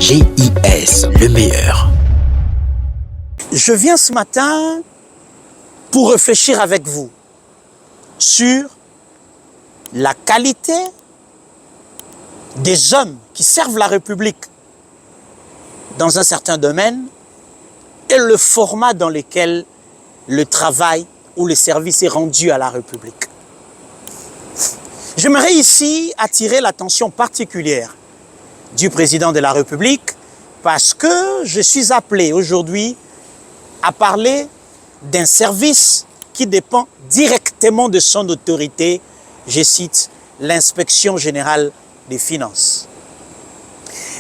GIS, le meilleur. Je viens ce matin pour réfléchir avec vous sur la qualité des hommes qui servent la République dans un certain domaine et le format dans lequel le travail ou le service est rendu à la République. J'aimerais ici attirer l'attention particulière du président de la République parce que je suis appelé aujourd'hui à parler d'un service qui dépend directement de son autorité, je cite, l'inspection générale des finances.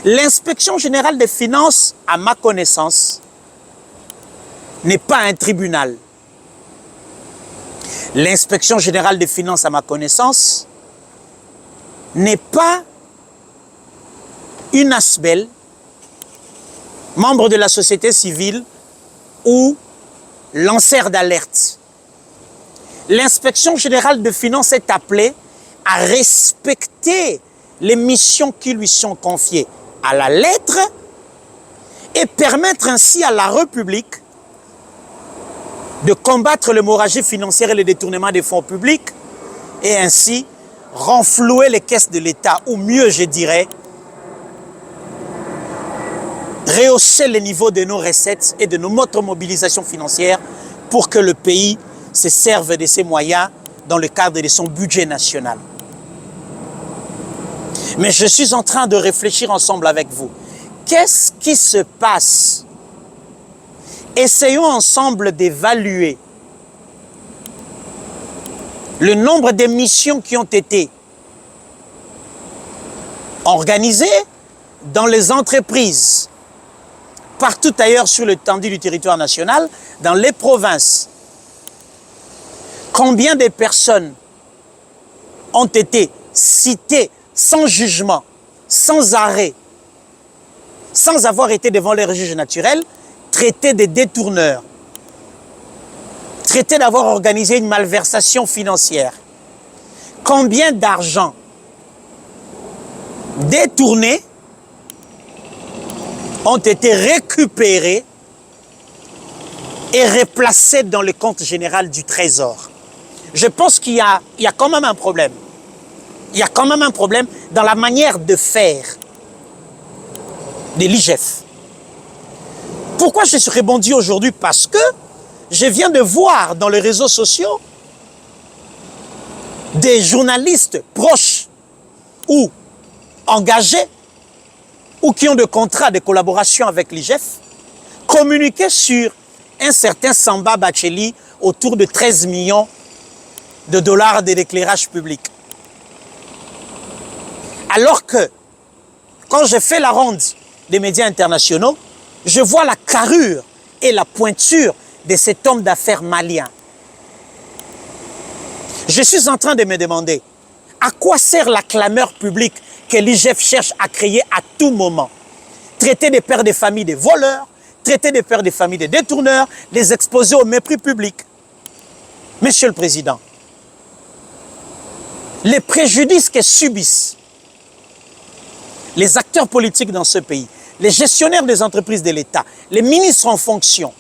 L'inspection générale des finances, à ma connaissance, n'est pas un tribunal. L'inspection générale des finances, à ma connaissance, n'est pas une ASBEL, membre de la société civile ou lanceur d'alerte. L'inspection générale des finances est appelée à respecter les missions qui lui sont confiées à la lettre et permettre ainsi à la République de combattre l'hémorragie financière et le détournement des fonds publics et ainsi renflouer les caisses de l'État, ou mieux je dirais, rehausser le niveau de nos recettes et de notre mobilisation financière pour que le pays se serve de ses moyens dans le cadre de son budget national. Mais je suis en train de réfléchir ensemble avec vous. Qu'est-ce qui se passe? Essayons ensemble d'évaluer le nombre de missions qui ont été organisées dans les entreprises, partout ailleurs sur l'étendue du territoire national, dans les provinces. Combien de personnes ont été citées sans jugement, sans arrêt, sans avoir été devant les juges naturels, traitées de détourneurs, traitées d'avoir organisé une malversation financière? Combien d'argent détournés ont été récupérés et replacés dans le compte général du Trésor? Je pense qu'il y a quand même un problème. Il y a quand même un problème dans la manière de faire de l'IGF. Pourquoi je suis rebondi aujourd'hui? Parce que je viens de voir dans les réseaux sociaux des journalistes proches ou engagés ou qui ont des contrats de collaboration avec l'IGF communiquer sur un certain Samba Bacheli autour de 13 millions de dollars de l'éclairage public. Alors que, quand je fais la ronde des médias internationaux, je vois la carrure et la pointure de cet homme d'affaires malien. Je suis en train de me demander, à quoi sert la clameur publique que l'IGF cherche à créer à tout moment? Traiter des pères de famille de voleurs, traiter des pères de famille de détourneurs, les exposer au mépris public. Monsieur le Président, les préjudices que subissent les acteurs politiques dans ce pays, les gestionnaires des entreprises de l'État, les ministres en fonction,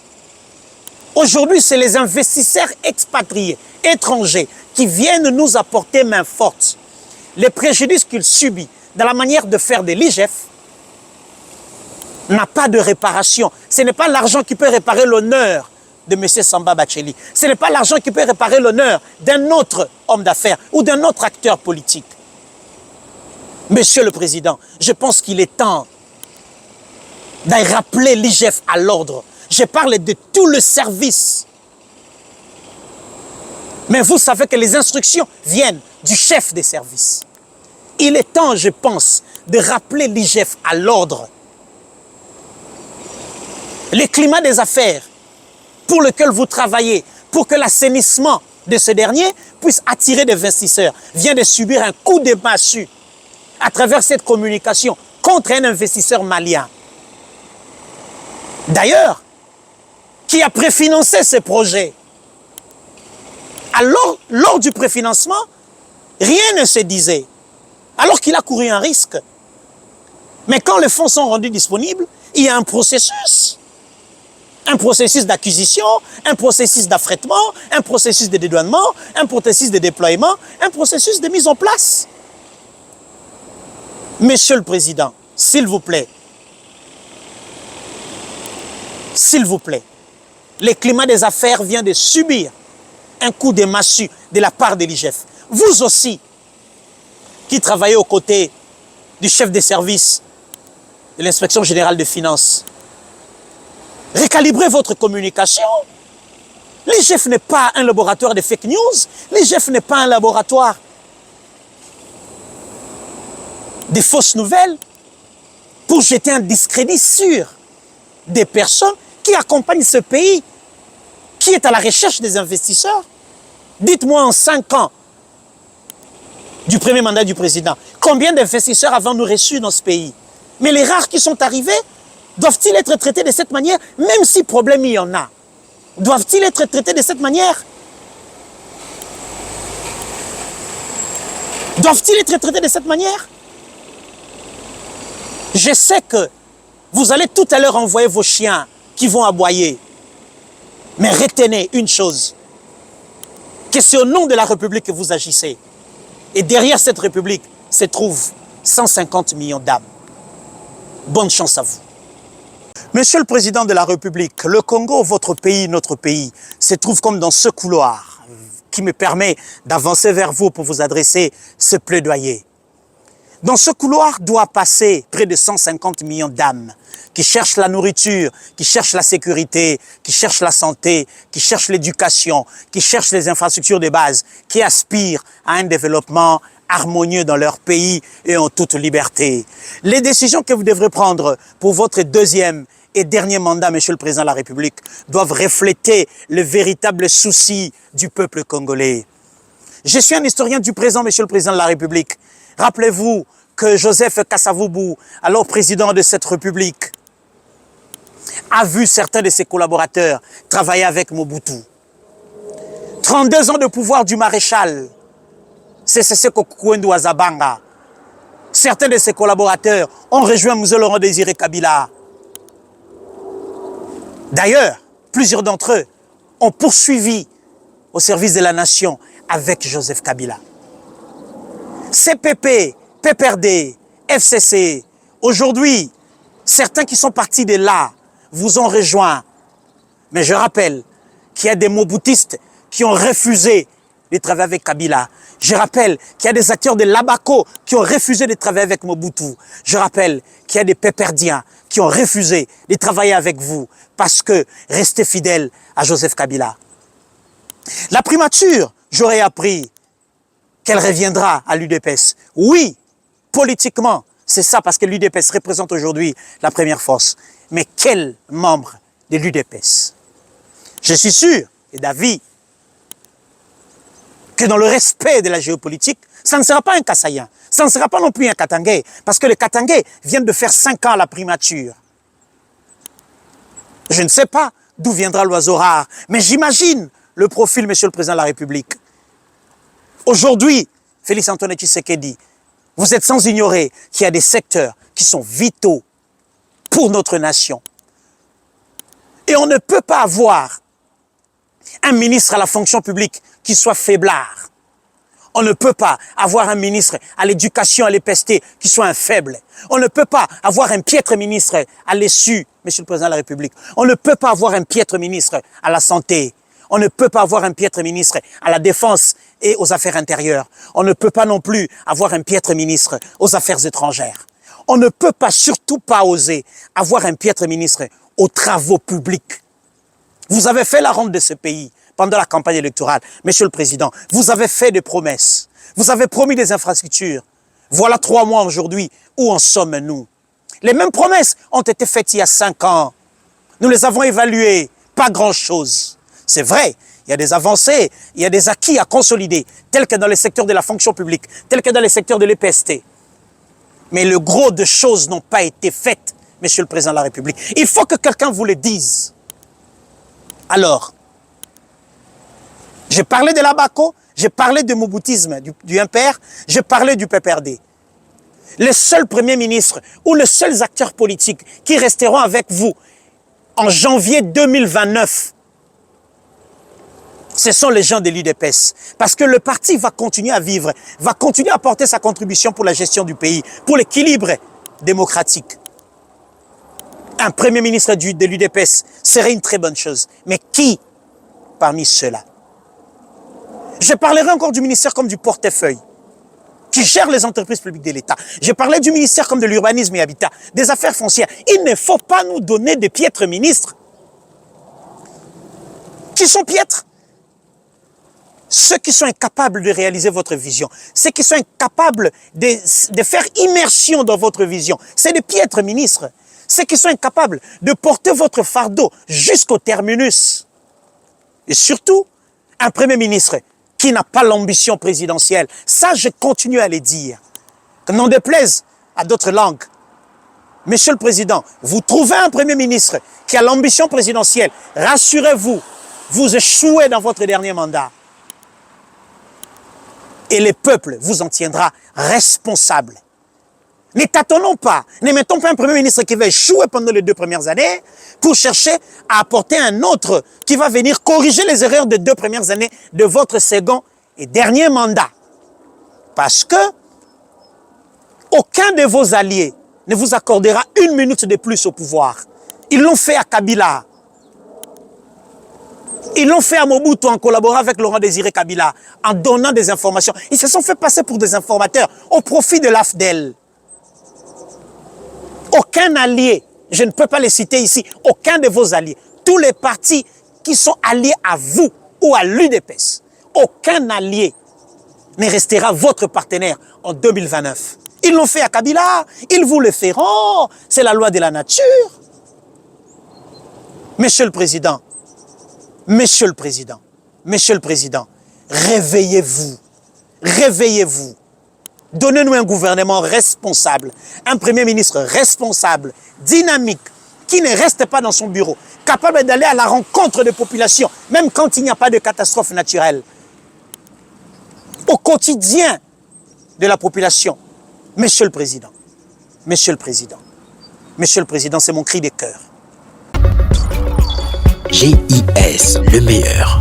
aujourd'hui, c'est les investisseurs expatriés, étrangers, qui viennent nous apporter main forte. Les préjudices qu'ils subissent dans la manière de faire de l'IGF n'a pas de réparation. Ce n'est pas l'argent qui peut réparer l'honneur de M. Samba Bacheli. Ce n'est pas l'argent qui peut réparer l'honneur d'un autre homme d'affaires ou d'un autre acteur politique. Monsieur le Président, je pense qu'il est temps de rappeler l'IGF à l'ordre. Je parle de tout le service. Mais vous savez que les instructions viennent du chef des services. Il est temps, je pense, de rappeler l'IGF à l'ordre. Le climat des affaires pour lequel vous travaillez, pour que l'assainissement de ce dernier puisse attirer des investisseurs, vient de subir un coup de massue à travers cette communication contre un investisseur malien. D'ailleurs, qui a préfinancé ce projet. Alors, lors du préfinancement, rien ne se disait. Alors qu'il a couru un risque. Mais quand les fonds sont rendus disponibles, il y a un processus. Un processus d'acquisition, un processus d'affrètement, un processus de dédouanement, un processus de déploiement, un processus de mise en place. Monsieur le Président, s'il vous plaît, le climat des affaires vient de subir un coup de massue de la part de l'IGF. Vous aussi, qui travaillez aux côtés du chef des services de l'inspection générale des finances, recalibrez votre communication. L'IGF n'est pas un laboratoire de fake news. L'IGF n'est pas un laboratoire de fausses nouvelles pour jeter un discrédit sur des personnes qui accompagnent ce pays, qui est à la recherche des investisseurs. Dites-moi en 5 ans du premier mandat du président, combien d'investisseurs avons-nous reçus dans ce pays? Mais les rares qui sont arrivés, doivent-ils être traités de cette manière, même si problème il y en a? Doivent-ils être traités de cette manière? Doivent-ils être traités de cette manière? Je sais que vous allez tout à l'heure envoyer vos chiens qui vont aboyer. Mais retenez une chose, que c'est au nom de la République que vous agissez. Et derrière cette République se trouvent 150 millions d'âmes. Bonne chance à vous. Monsieur le Président de la République, le Congo, votre pays, notre pays, se trouve comme dans ce couloir qui me permet d'avancer vers vous pour vous adresser ce plaidoyer. Dans ce couloir doit passer près de 150 millions d'âmes qui cherchent la nourriture, qui cherchent la sécurité, qui cherchent la santé, qui cherchent l'éducation, qui cherchent les infrastructures de base, qui aspirent à un développement harmonieux dans leur pays et en toute liberté. Les décisions que vous devrez prendre pour votre deuxième et dernier mandat, Monsieur le Président de la République, doivent refléter le véritable souci du peuple congolais. Je suis un historien du présent, Monsieur le Président de la République. Rappelez-vous que Joseph Kasavubu, alors président de cette République, a vu certains de ses collaborateurs travailler avec Mobutu. 32 ans de pouvoir du maréchal, Seseko Kukuendu Azabanga. Certains de ses collaborateurs ont rejoint M. Laurent Désiré Kabila. D'ailleurs, plusieurs d'entre eux ont poursuivi au service de la nation avec Joseph Kabila. CPP, PPRD, FCC, aujourd'hui, certains qui sont partis de là vous ont rejoint. Mais je rappelle qu'il y a des mobutistes qui ont refusé de travailler avec Kabila. Je rappelle qu'il y a des acteurs de l'Abaco qui ont refusé de travailler avec Mobutu. Je rappelle qu'il y a des péperdiens qui ont refusé de travailler avec vous parce que restez fidèles à Joseph Kabila. La primature, j'aurais appris qu'elle reviendra à l'UDPS. Oui, politiquement, c'est ça parce que l'UDPS représente aujourd'hui la première force. Mais quel membre de l'UDPS? Je suis sûr et d'avis que dans le respect de la géopolitique, ça ne sera pas un Kassaïen, ça ne sera pas non plus un Katangais, parce que les Katangais viennent de faire 5 ans à la primature. Je ne sais pas d'où viendra l'oiseau rare, mais j'imagine le profil, Monsieur le Président de la République. Aujourd'hui, Félix Antoine Tshisekedi, vous êtes sans ignorer qu'il y a des secteurs qui sont vitaux pour notre nation. Et on ne peut pas avoir un ministre à la fonction publique qui soit faiblard. On ne peut pas avoir un ministre à l'éducation, à l'EPST qui soit un faible. On ne peut pas avoir un piètre ministre à l'ESU, Monsieur le Président de la République. On ne peut pas avoir un piètre ministre à la santé. On ne peut pas avoir un piètre ministre à la défense et aux affaires intérieures. On ne peut pas non plus avoir un piètre ministre aux affaires étrangères. On ne peut pas, surtout pas oser, avoir un piètre ministre aux travaux publics. Vous avez fait la ronde de ce pays pendant la campagne électorale. Monsieur le Président, vous avez fait des promesses. Vous avez promis des infrastructures. Voilà 3 mois aujourd'hui. Où en sommes-nous? Les mêmes promesses ont été faites il y a 5 ans. Nous les avons évaluées. Pas grand-chose. C'est vrai, il y a des avancées, il y a des acquis à consolider, tels que dans les secteurs de la fonction publique, tels que dans les secteurs de l'EPST. Mais le gros de choses n'ont pas été faites, Monsieur le Président de la République. Il faut que quelqu'un vous le dise. Alors, j'ai parlé de l'Abaco, j'ai parlé du moboutisme, du impère, j'ai parlé du PPRD. les seuls premiers ministres ou les seuls acteurs politiques qui resteront avec vous en janvier 2029, ce sont les gens de l'UDPS. Parce que le parti va continuer à vivre, va continuer à apporter sa contribution pour la gestion du pays, pour l'équilibre démocratique. Un premier ministre de l'UDPS serait une très bonne chose. Mais qui parmi ceux-là? Je parlerai encore du ministère comme du portefeuille, qui gère les entreprises publiques de l'État. Je parlais du ministère comme de l'urbanisme et habitat, des affaires foncières. Il ne faut pas nous donner des piètres ministres. Qui sont piètres? Ceux qui sont incapables de réaliser votre vision, ceux qui sont incapables de faire immersion dans votre vision, c'est des piètres ministres. Ceux qui sont incapables de porter votre fardeau jusqu'au terminus. Et surtout, un premier ministre qui n'a pas l'ambition présidentielle. Ça, je continue à le dire. Que n'en déplaise à d'autres langues. Monsieur le Président, vous trouvez un premier ministre qui a l'ambition présidentielle. Rassurez-vous, vous échouez dans votre dernier mandat. Et le peuple vous en tiendra responsable. Ne tâtonnons pas, ne mettons pas un premier ministre qui va échouer pendant les 2 premières années pour chercher à apporter un autre qui va venir corriger les erreurs des 2 premières années de votre second et dernier mandat. Parce que aucun de vos alliés ne vous accordera 1 minute de plus au pouvoir. Ils l'ont fait à Kabila. Ils l'ont fait à Mobutu en collaborant avec Laurent Désiré Kabila, en donnant des informations. Ils se sont fait passer pour des informateurs au profit de l'AFDEL. Aucun allié, je ne peux pas les citer ici, aucun de vos alliés, tous les partis qui sont alliés à vous ou à l'UDPS, aucun allié ne restera votre partenaire en 2029. Ils l'ont fait à Kabila, ils vous le feront, c'est la loi de la nature. Monsieur le Président, Monsieur le Président, Monsieur le Président, réveillez-vous, réveillez-vous. Donnez-nous un gouvernement responsable, un premier ministre responsable, dynamique, qui ne reste pas dans son bureau, capable d'aller à la rencontre des populations, même quand il n'y a pas de catastrophe naturelle. Au quotidien de la population. Monsieur le Président, Monsieur le Président, Monsieur le Président, c'est mon cri de cœur. GIS, le meilleur.